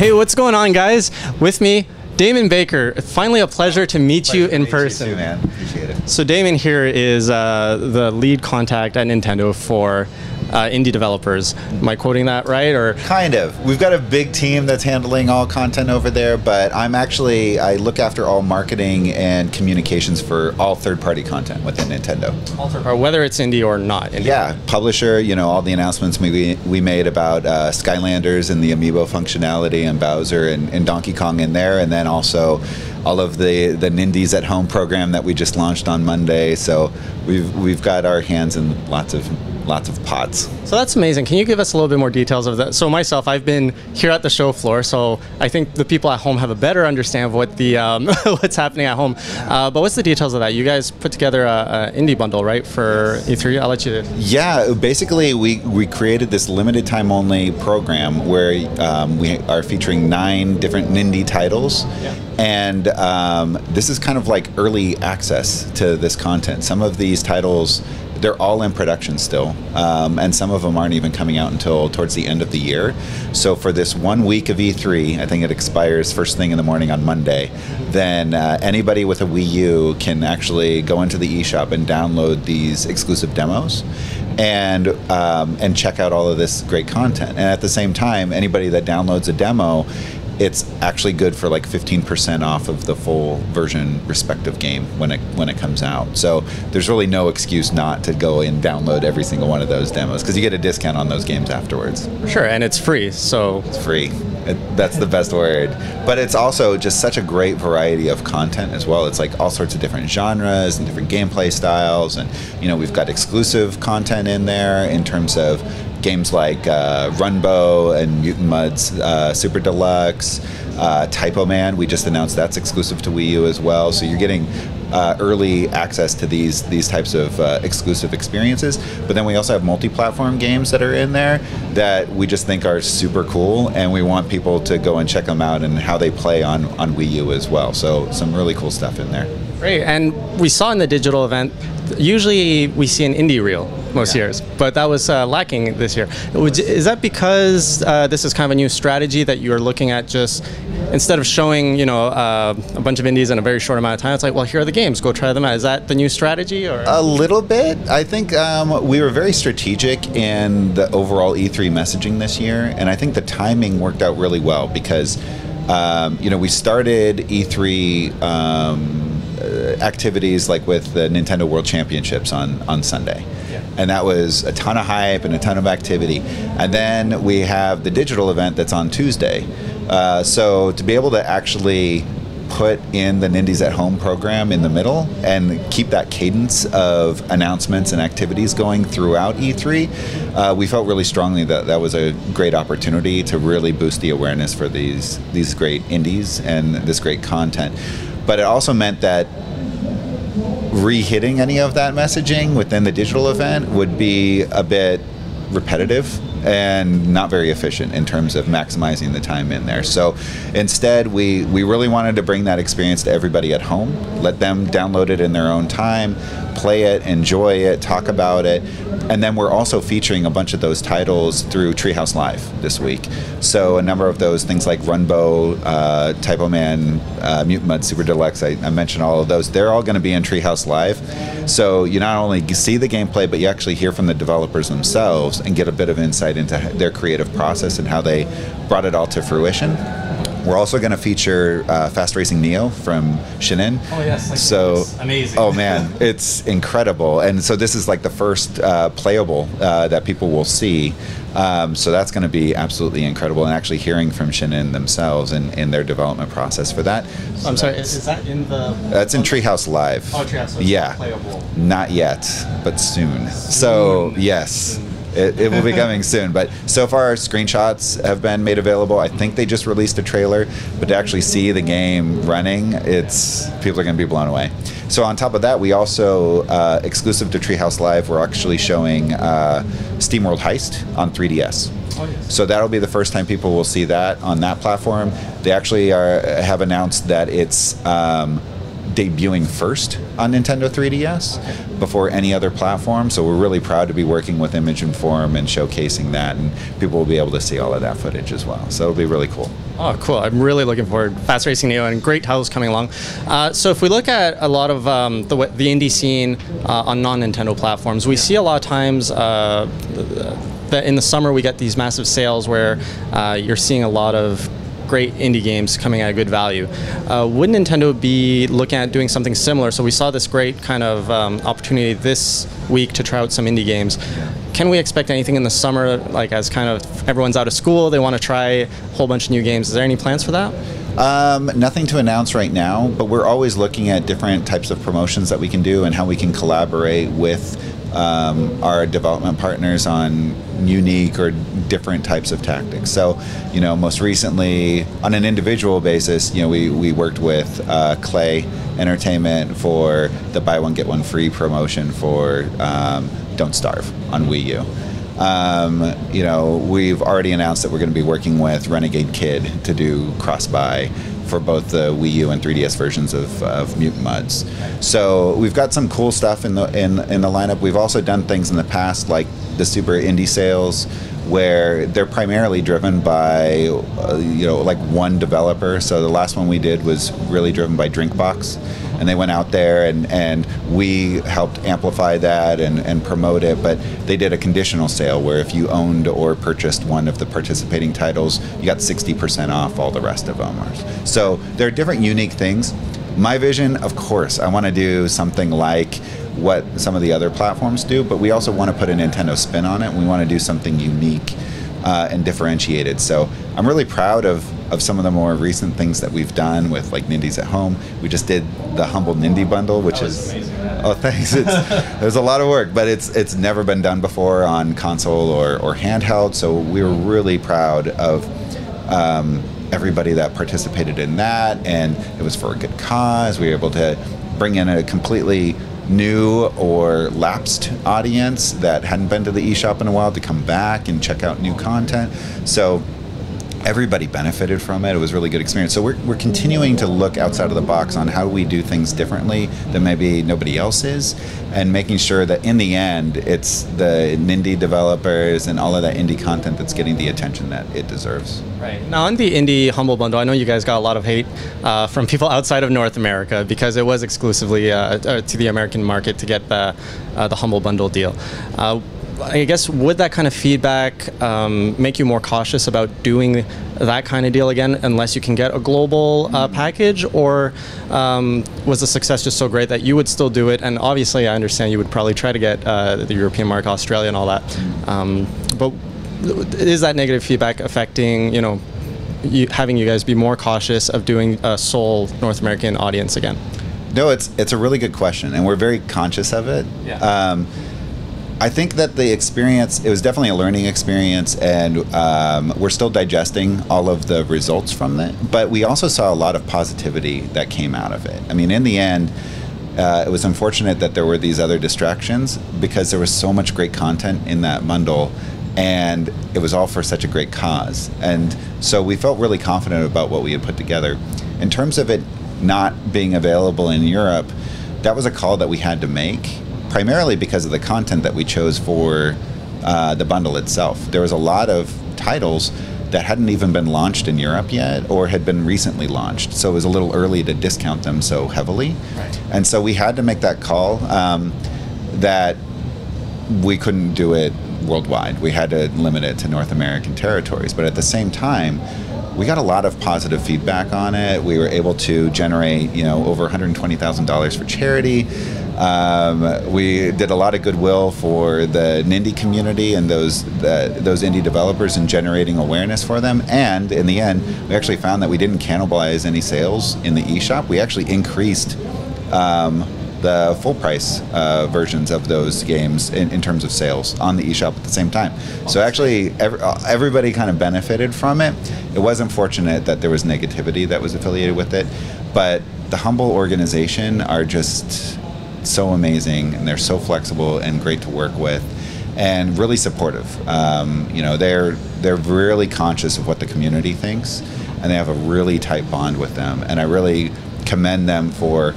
Hey, what's going on, guys? With me, Damon Baker. Finally a pleasure to meet you in person. You too, man. Appreciate it. So Damon here is the lead contact at Nintendo for indie developers. Am I quoting that right? Or Kind of. We've got a big team that's handling all content over there, but I look after all marketing and communications for all third-party content within Nintendo. or whether it's indie or not. Indie. Yeah, publisher, you know, all the announcements we made about Skylanders and the Amiibo functionality and Bowser and Donkey Kong in there, and then also all of the Nindies at Home program that we just launched on Monday. So we've got our hands in lots of pots. So that's amazing. Can you give us a little bit more details of that? So myself, I've been here at the show floor, so I think the people at home have a better understanding of what the what's happening at home. But what's the details of that? You guys put together a indie bundle, right, for E3? I'll let you. Yeah, basically we created this limited time only program where we are featuring 9 different Nindy titles. Yeah. And this is kind of like early access to this content. Some of these titles, they're all in production still, and some of them aren't even coming out until towards the end of the year. So for this 1 week of E3, I think it expires first thing in the morning on Monday, then anybody with a Wii U can actually go into the eShop and download these exclusive demos and check out all of this great content. And at the same time, anybody that downloads a demo, it's actually good for like 15% off of the full version respective game when it comes out. So there's really no excuse not to go and download every single one of those demos because you get a discount on those games afterwards. Sure, and it's free, so it's free. That's the best word. But it's also just such a great variety of content as well. It's like all sorts of different genres and different gameplay styles, and you know, we've got exclusive content in there in terms of games like Runbow and Mutant Mud's Super Deluxe, Typo Man. We just announced that's exclusive to Wii U as well. So you're getting early access to these types of exclusive experiences. But then we also have multi-platform games that are in there that we just think are super cool, and we want people to go and check them out and how they play on Wii U as well. So some really cool stuff in there. great. And we saw in the digital event, usually we see an indie reel most years, but that was lacking this year. Is that because this is kind of a new strategy that you're looking at, just instead of showing, you know, a bunch of indies in a very short amount of time, it's like, well, here are the games, go try them out. Is that the new strategy? Or a little bit. I think we were very strategic in the overall E3 messaging this year, and I think the timing worked out really well because you know, we started E3 activities like with the Nintendo World Championships on Sunday. And that was a ton of hype and a ton of activity. And then we have the digital event that's on Tuesday. So to be able to actually put in the Nindies at Home program in the middle and keep that cadence of announcements and activities going throughout E3, we felt really strongly that that was a great opportunity to really boost the awareness for these great indies and this great content. But it also meant that re-hitting any of that messaging within the digital event would be a bit repetitive and not very efficient in terms of maximizing the time in there. So instead, we really wanted to bring that experience to everybody at home, let them download it in their own time, play it, enjoy it, talk about it. And then we're also featuring a bunch of those titles through Treehouse Live this week. So a number of those things like Runbow, Typo Man, Mutant Mud Super Deluxe, I mentioned all of those. They're all going to be in Treehouse Live. So you not only see the gameplay, but you actually hear from the developers themselves and get a bit of insight into their creative process and how they brought it all to fruition. We're also going to feature Fast Racing Neo from Shinin. oh yes, like, so amazing. Oh man, it's incredible. And so this is like the first playable that people will see. So that's going to be absolutely incredible, and actually hearing from Shinin themselves and in their development process for that. So I'm sorry, is that in the... That's in Treehouse Live. Oh, Treehouse, so it's yeah. not playable. Not yet, but soon. So yes. It will be coming soon, but so far screenshots have been made available. I think they just released a trailer, but to actually see the game running, people are going to be blown away. So on top of that, we also, exclusive to Treehouse Live, we're actually showing SteamWorld Heist on 3DS. Oh, yes. So that'll be the first time people will see that on that platform. They actually have announced that it's debuting first on Nintendo 3DS before any other platform. So we're really proud to be working with Image and Form and showcasing that, and people will be able to see all of that footage as well. So it'll be really cool. Oh, cool. I'm really looking forward. Fast Racing Neo and great titles coming along. So if we look at a lot of the indie scene on non-Nintendo platforms, we see a lot of times that in the summer we get these massive sales where you're seeing a lot of great indie games coming at a good value. Would Nintendo be looking at doing something similar? So we saw this great kind of opportunity this week to try out some indie games. Can we expect anything in the summer, like as kind of everyone's out of school, they want to try a whole bunch of new games? Is there any plans for that? Nothing to announce right now, but we're always looking at different types of promotions that we can do and how we can collaborate with our development partners on unique or different types of tactics. So, most recently on an individual basis, we worked with Clay Entertainment for the buy one get one free promotion for Don't Starve on Wii U. We've already announced that we're going to be working with Renegade Kid to do cross-buy for both the Wii U and 3DS versions of Mutant Mudds. So we've got some cool stuff in the lineup. We've also done things in the past like the Super Indie sales, where they're primarily driven by like one developer. So the last one we did was really driven by Drinkbox, and they went out there and we helped amplify that and promote it. But they did a conditional sale where if you owned or purchased one of the participating titles, you got 60% off all the rest of them. So there are different unique things. My vision, of course, I want to do something like what some of the other platforms do, but we also want to put a Nintendo spin on it, and we want to do something unique and differentiated. So I'm really proud of some of the more recent things that we've done with like Nindies at Home. We just did the Humble Nindie bundle, which is amazing. Oh, thanks. There's a lot of work, but it's never been done before on console or handheld. So we were really proud of everybody that participated in that, and it was for a good cause. We were able to bring in a completely new or lapsed audience that hadn't been to the eShop in a while to come back and check out new content. So everybody benefited from it. It was a really good experience. So we're continuing to look outside of the box on how we do things differently than maybe nobody else is, and making sure that in the end it's the Nindy developers and all of that indie content that's getting the attention that it deserves. Right. Now on the Indie Humble Bundle, I know you guys got a lot of hate from people outside of North America because it was exclusively to the American market to get the Humble Bundle deal. I guess, would that kind of feedback make you more cautious about doing that kind of deal again unless you can get a global package, or was the success just so great that you would still do it? And obviously I understand you would probably try to get the European market, Australia and all that, but is that negative feedback affecting having you guys be more cautious of doing a sole North American audience again? No, it's a really good question, and we're very conscious of it. Yeah. I think that the experience, it was definitely a learning experience, and we're still digesting all of the results from it, but we also saw a lot of positivity that came out of it. I mean, in the end, it was unfortunate that there were these other distractions because there was so much great content in that bundle, and it was all for such a great cause. And so we felt really confident about what we had put together. In terms of it not being available in Europe, that was a call that we had to make, primarily because of the content that we chose for the bundle itself. There was a lot of titles that hadn't even been launched in Europe yet or had been recently launched, so it was a little early to discount them so heavily. Right. And so we had to make that call that we couldn't do it worldwide. We had to limit it to North American territories, but at the same time, we got a lot of positive feedback on it. We were able to generate, over $120,000 for charity. We did a lot of goodwill for the Nindy community and those indie developers and generating awareness for them. And in the end, we actually found that we didn't cannibalize any sales in the eShop. We actually increased the full price versions of those games in terms of sales on the eShop at the same time. So actually everybody kind of benefited from it. It was unfortunate that there was negativity that was affiliated with it, but the Humble organization are just so amazing, and they're so flexible and great to work with and really supportive. They're really conscious of what the community thinks, and they have a really tight bond with them, and I really commend them for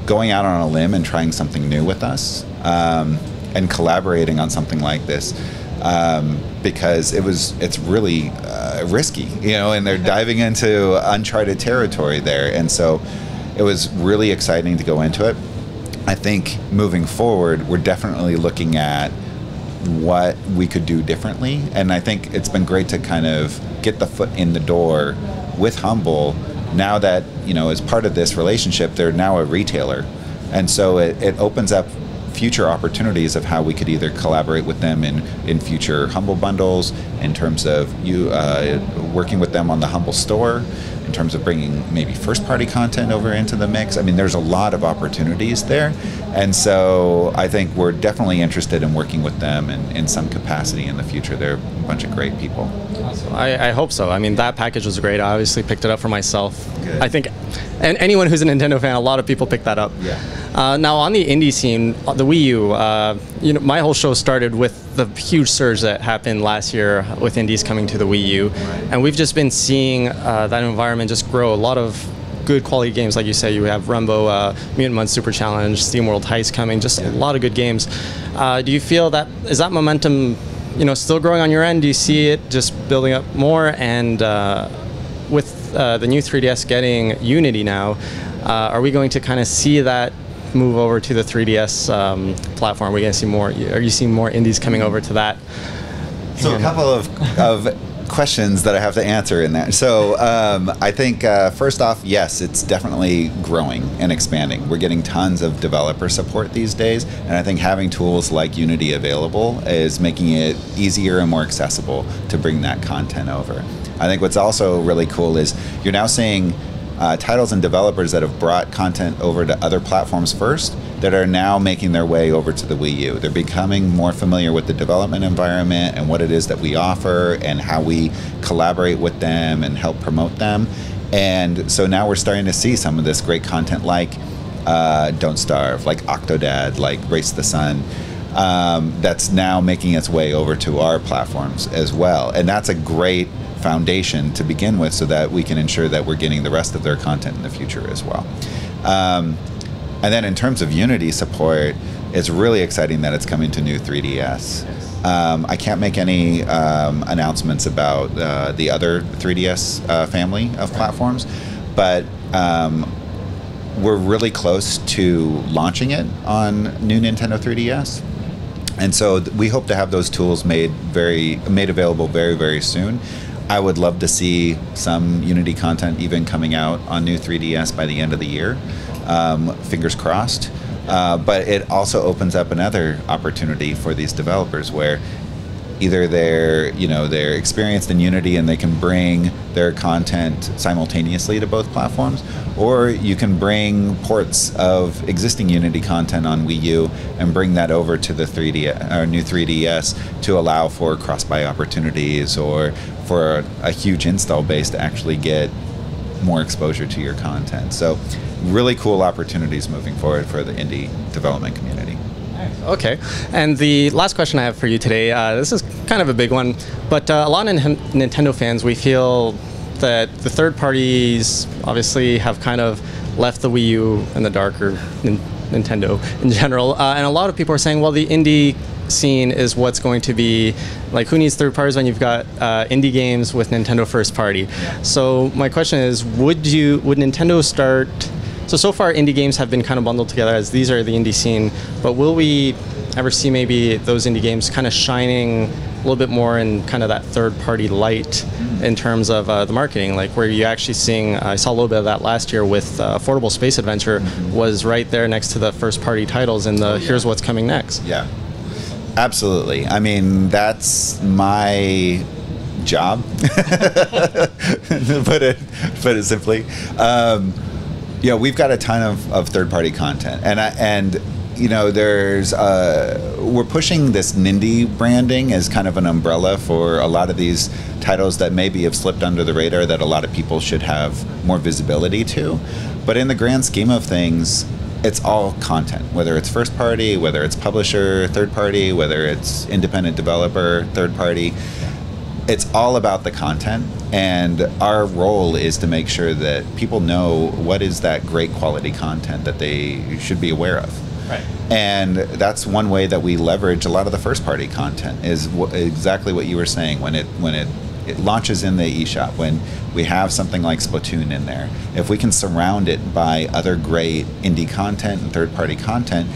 going out on a limb and trying something new with us, and collaborating on something like this, because it's really risky, and they're diving into uncharted territory there. And so it was really exciting to go into it. I think moving forward, we're definitely looking at what we could do differently. And I think it's been great to kind of get the foot in the door with Humble. Now that, as part of this relationship, they're now a retailer. And so it opens up future opportunities of how we could either collaborate with them in future Humble bundles, in terms of working with them on the Humble store, in terms of bringing maybe first-party content over into the mix. I mean, there's a lot of opportunities there. And so I think we're definitely interested in working with them in some capacity in the future. They're a bunch of great people. Awesome. I hope so. I mean, that package was great. I obviously picked it up for myself. Good. I think, and anyone who's a Nintendo fan, a lot of people picked that up. Yeah. Now, on the indie scene, the Wii U, my whole show started with the huge surge that happened last year with indies coming to the Wii U. Right. And we've just been seeing that environment just grow. A lot of good quality games, like you say. You have Rumbo, Mutant Mud Super Challenge, SteamWorld Heist coming, just a lot of good games. Do you feel that, is that momentum still growing on your end? Do you see it just building up more? And with the new 3DS getting Unity now, are we going to kind of see that move over to the 3DS platform? Are we going to see more? Are you seeing more indies coming over to that? So a couple of questions that I have to answer in there. So I think first off, yes, it's definitely growing and expanding. We're getting tons of developer support these days, and I think having tools like Unity available is making it easier and more accessible to bring that content over. I think what's also really cool is you're now seeing titles and developers that have brought content over to other platforms first that are now making their way over to the Wii U. They're becoming more familiar with the development environment and what it is that we offer and how we collaborate with them and help promote them. And so now we're starting to see some of this great content like Don't Starve, like Octodad, like Race to the Sun, that's now making its way over to our platforms as well. And that's a great foundation to begin with, so that we can ensure that we're getting the rest of their content in the future as well. And then in terms of Unity support, it's really exciting that it's coming to new 3DS. I can't make any announcements about the other 3DS family of platforms, but we're really close to launching it on new Nintendo 3DS. And so we hope to have those tools made available very, very soon. I would love to see some Unity content even coming out on new 3DS by the end of the year. Fingers crossed. But it also opens up another opportunity for these developers where either they're experienced in Unity and they can bring their content simultaneously to both platforms, or you can bring ports of existing Unity content on Wii U and bring that over to the 3DS or new 3DS to allow for cross-buy opportunities or for a huge install base to actually get more exposure to your content. So really cool opportunities moving forward for the indie development community. Okay, and the last question I have for you today, this is kind of a big one, but a lot of Nintendo fans, we feel that the third parties obviously have kind of left the Wii U in the dark, or Nintendo in general, and a lot of people are saying, well, the indie scene is what's going to be, like, who needs third parties when you've got indie games with Nintendo first party? Yeah. So my question is, would Nintendo start, so far indie games have been kind of bundled together as these are the indie scene, but will we ever see maybe those indie games kind of shining a little bit more in kind of that third party light in terms of the marketing, like where you actually seeing, I saw a little bit of that last year with Affordable Space Adventure was right there next to the first party titles and the here's what's coming next. Yeah. Absolutely. I mean, that's my job, to put it simply. We've got a ton of third-party content, and there's we're pushing this Nindie branding as kind of an umbrella for a lot of these titles that maybe have slipped under the radar that a lot of people should have more visibility to. But in the grand scheme of things, it's all content, whether it's first party, whether it's publisher, third party, whether it's independent developer, third party. it's all about the content, and our role is to make sure that people know what is that great quality content that they should be aware of. Right. And that's one way that we leverage a lot of the first party content, is exactly what you were saying. When it launches in the eShop, when we have something like Splatoon in there, if we can surround it by other great indie content and third party content,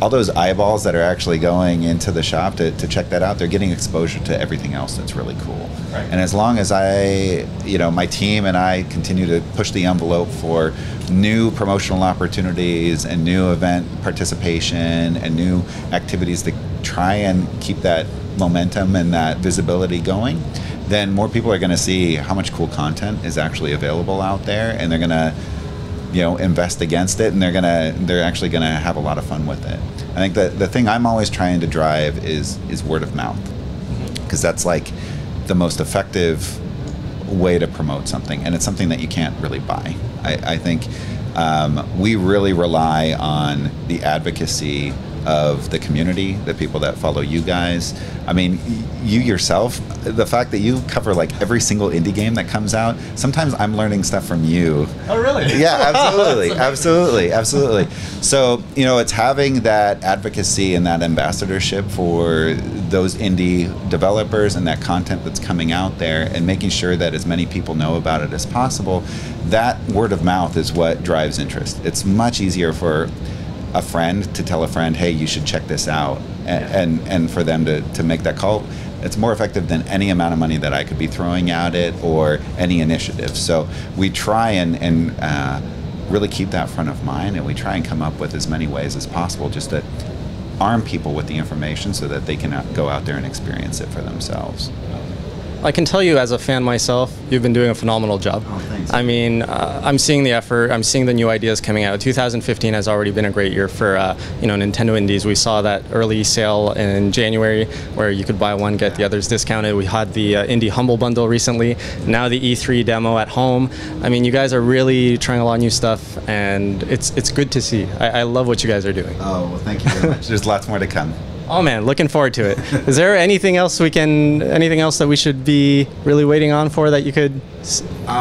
all those eyeballs that are actually going into the shop to check that out, they're getting exposure to everything else that's really cool. Right. And as long as my team and I continue to push the envelope for new promotional opportunities and new event participation and new activities to try and keep that momentum and that visibility going, then more people are going to see how much cool content is actually available out there, and they're going to invest against it, and they're actually gonna have a lot of fun with it. I think that the thing I'm always trying to drive is word of mouth, because that's like the most effective way to promote something, and it's something that you can't really buy. I think we really rely on the advocacy of the community, the people that follow you guys. I mean, you yourself, the fact that you cover like every single indie game that comes out, sometimes I'm learning stuff from you. Oh, really? Yeah, absolutely. So, it's having that advocacy and that ambassadorship for those indie developers and that content that's coming out there, and making sure that as many people know about it as possible. That word of mouth is what drives interest. It's much easier for a friend to tell a friend, hey, you should check this out, and for them to make that call. It's more effective than any amount of money that I could be throwing at it, or any initiative. So we try and really keep that front of mind, and we try and come up with as many ways as possible just to arm people with the information so that they can go out there and experience it for themselves. I can tell you, as a fan myself, you've been doing a phenomenal job. Oh, thanks. I mean, I'm seeing the effort. I'm seeing the new ideas coming out. 2015 has already been a great year for Nintendo Indies. We saw that early sale in January where you could buy one, get the others discounted. We had the Indie Humble Bundle recently. Now the E3 demo at home. I mean, you guys are really trying a lot of new stuff, and it's good to see. I love what you guys are doing. Oh, well, thank you very much. There's lots more to come. Oh man, looking forward to it. Is there anything else that we should be really waiting on for, that you could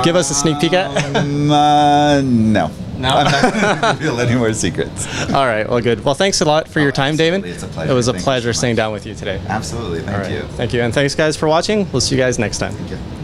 give us a sneak peek at? No. No? I'm not going to reveal any more secrets. All right, well, good. Well, thanks a lot for your time, Damon. It's a pleasure. It was a Thank pleasure you so sitting much. down with you today. Absolutely. Thank you. Thank you. And thanks, guys, for watching. We'll see you guys next time. Thank you.